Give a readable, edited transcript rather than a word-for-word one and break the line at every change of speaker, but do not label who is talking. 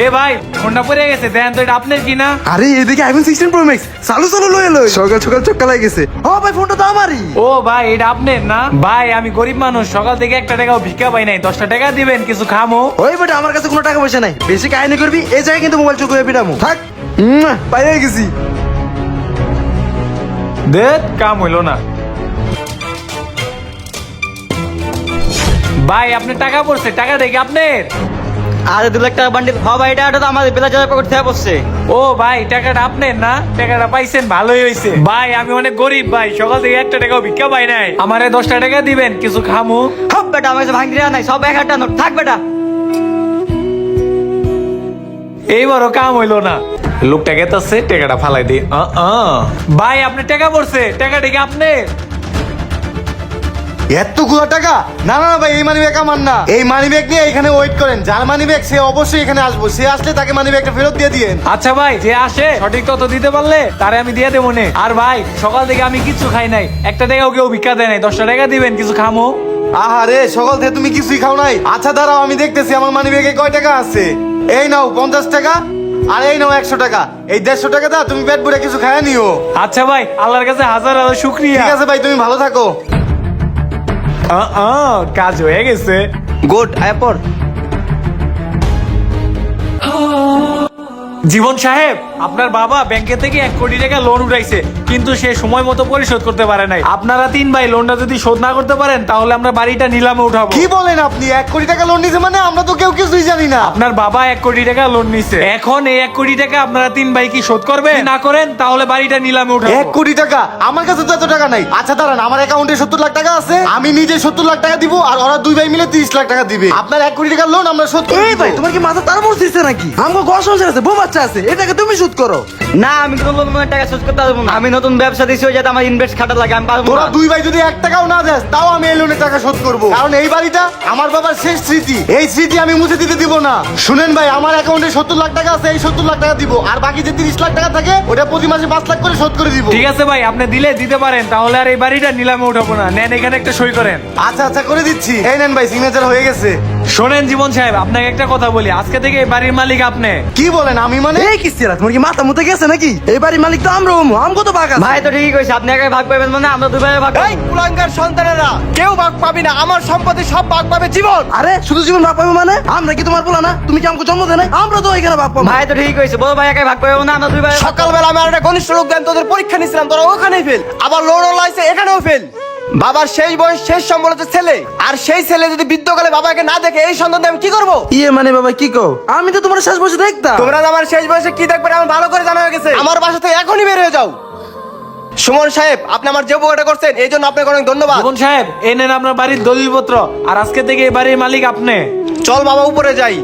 এ ভাই ফোনটা পড়ে গেছে, দেন তো এটা আপনার কি না?
আরে এদিকে আইফোন 16 প্রো ম্যাক্স চালু চালু লয়ে লই সকাল সকাল চক্কা লাগেছে। ও ভাই ফোনটা তো আমারই।
ও ভাই এটা আপনার না? ভাই আমি গরিব মানুষ, সকাল থেকে একটা টাকাও ভিক্ষা পাই নাই, 10টা টাকা দিবেন কিছু খামো।
ওই বেটা আমার কাছে কোনো টাকা পয়সা নাই, বেশি কাহিনী করবি এই জায়গায় কিন্তু মোবাইল চুক হয়ে পিটামু। থাক পাইয়ে গেছি।
দেখ কাম হইলো না। ভাই আপনার টাকা পড়ছে, টাকা দেখি আপনার।
আরে 2 লাখ টাকা বান্ডিল। হ্যাঁ ভাই, এটা তো আমাদের বেলাজারের পকেট থেকে পড়ছে।
ও ভাই টাকাটা আপনার না? টাকাটা পাইছেন, ভালোই হয়েছে। ভাই আমি অনেক গরিব ভাই, সকাল থেকে একটা টাকাও ভিক্ষা পাই নাই, আমারে 10টা টাকা দিবেন কিছু খামু।
হপ বেটা, আমার কাছে ভাঙি নাই, সব 1000 নোট। থাক বেটা।
এইবারও কাম হইলো না, লোকটা গেতাছে, টাকাটা ফালাই দিই। ভাই আপনার টাকা পড়ছে, টাকাটা কি আপনার?
এতগুলো টাকা? না না না ভাই, এই মানি ব্যাগ আমার না। এই মানি ব্যাগ নিয়ে এখানে ওয়েট করেন, যার মানি ব্যাগ সে অবশ্যই এখানে আসবো, সে আসলে তাকে মানি ব্যাগটা ফেরত দিয়ে দিয়েন।
আচ্ছা ভাই, যে আসে সঠিক তথ্য দিতে পারলে তারে আমি দিয়ে দেবো নে। আর ভাই সকাল থেকে আমি কিছু খাই নাই, একটা টাকাও কেউ ভিক্ষা দেয় নাই, 10টা টাকা দিবেন কিছু খামো।
আহারে সকাল থেকে তুমি কিছুই খাও নাই? আচ্ছা দাঁড়াও, আমি দেখতেছি আমার মানি ব্যাগে কয় টাকা আছে। এই নাও 50 টাকা, আর এই নাও 100 টাকা। এই 150 টাকা দা তুমি পেট ভরে কিছু খায় নিও।
আচ্ছা ভাই, আল্লাহর কাছে হাজার হাজার শুকরিয়া।
ঠিক আছে ভাই, তুমি ভালো থাকো।
কাজ হয়ে গেছে।
গুড, আয় পর।
জীবন সাহেব, আপনার বাবা ব্যাংকে থেকে 1 কোটি টাকা লোন উঠাইছে, কিন্তু সে সময় মতো পরিশোধ করতে পারে নাই। আপনারা 3 ভাই লোনটা যদি শোধ না করতে পারেন তাহলে আমরা বাড়িটা নিলামে উঠাবো।
কি বলেন আপনি? 1 কোটি টাকা লোন নিছে মানে? আমরা তো কেউ কিছুই জানি না।
আপনার বাবা 1 কোটি টাকা লোন নিছে, এখন এই 1 কোটি টাকা আপনারা 3 ভাই কি শোধ করবেন? না করেন তাহলে বাড়িটা নিলামে উঠাবো।
1 কোটি টাকা? আমার কাছে তো এত টাকা নাই। আচ্ছা দাঁড়ান, আমার অ্যাকাউন্টে 70 লাখ টাকা আছে, আমি নিজে 70 লাখ টাকা দিব, আর ওরা 2 ভাই মিলে 30 লাখ টাকা দিবে। আপনার 1 কোটি টাকার লোন আমরা শোধ করে
এই
দিব।
ভাই তোমার কি মাথা তার মোড় দিচ্ছে নাকি? আমগো ঘর সংসার আছে, বউ বাচ্চা আছে, এটাকে তুমি শুট করো।
না, আমি কোনো লোনের টাকা শোধ করতে পারবো না। আমি নতুন ব্যবসা দিছি, ওই যাতে আমার ইনভেস্ট খাটা লাগে, আমি পারবো
তোরা
না।
2 ভাই যদি 1 টাকাও না দেস, তাও আমি এই লোনের টাকা শোধ করব, কারণ এই বাড়িটা আমার বাবার শেষ স্মৃতি। এই স্মৃতি আমি মুছে দিতে দিব না। শুনেন ভাই, আমার অ্যাকাউন্টে 70 লাখ টাকা আছে, এই 70 লাখ টাকা দিব, আর বাকি যে 30 লাখ টাকা থাকে ওটা প্রতি মাসে 5 লাখ করে শোধ করে দিব।
ঠিক আছে ভাই, আপনি দিলে দিতে পারেন, তাহলে আর এই বাড়িটা নিলামে উঠাবো না। নেন এখানে একটা সই করেন।
আচ্ছা আচ্ছা করে দিচ্ছি। এই নেন ভাই, সিগনেচার হয়ে গেছে।
শোনেন জীবন সাহেব, আপনাকে একটা কথা বলি, আজকে থেকে এই বাড়ির মালিক আপনি।
কি বলেন? আমি মানে?
এই কিস্তিরা তোমার কি মাথা মুতে গেছে নাকি? এই বাড়ির মালিক তো আমরা, আমগো তো বাগা।
ভাই তো ঠিকই কইছে, আপনি একাই ভাগ পাবেন মানে আমরা 2 ভাই ভাগ পাবো।
এই কুলাঙ্গার সন্তানেরা, কেউ ভাগ পাবি না, আমার সম্পত্তি সব ভাগ পাবে জীবন।
আরে শুধু জীবন বাপ পাবে মানে? আমরা কি তোমার বলা না? তুমি কি আমাকে জন্ম দেয় নাই? আমরা তো এখানে বাপ পাবো।
ভাই তো ঠিকই কইছে, বড় ভাই একাই ভাগ পাবে না, আমরা 2 ভাই।
সকালবেলা আমি আর একটা ঘনিষ্ঠ লোক দেন, তোদের পরীক্ষা নিছিলাম, তোরা ওখানেই ফেল, আবার লোনও লাইছে এখানেও ফেল। বাবার শেষ বয়স, শেষ সম্বলিত ছেলে, আর সেই ছেলে যদি বৃদ্ধকালে বাবাকে না দেখে, এই সন্তান আমি কি করবো?
ইয়ে মানে বাবা কি কও? আমি তো তোমার শেষ বসে দেখতাম।
তোমরা আমার শেষ বয়সে কি দেখবে আমার ভালো করে জানা হয়ে গেছে। আমার বাসা থেকে এখনই বের হয়ে যাও। সুমন সাহেব, আপনি আমার যে উপকারটা করছেন এই জন্য আপনাকে অনেক ধন্যবাদ।
জীবন সাহেব, এই নেন আপনার বাড়ির দলিলপত্র, আর আজকে থেকে এই বাড়ির মালিক আপনি।
চল বাবা উপরে যাই।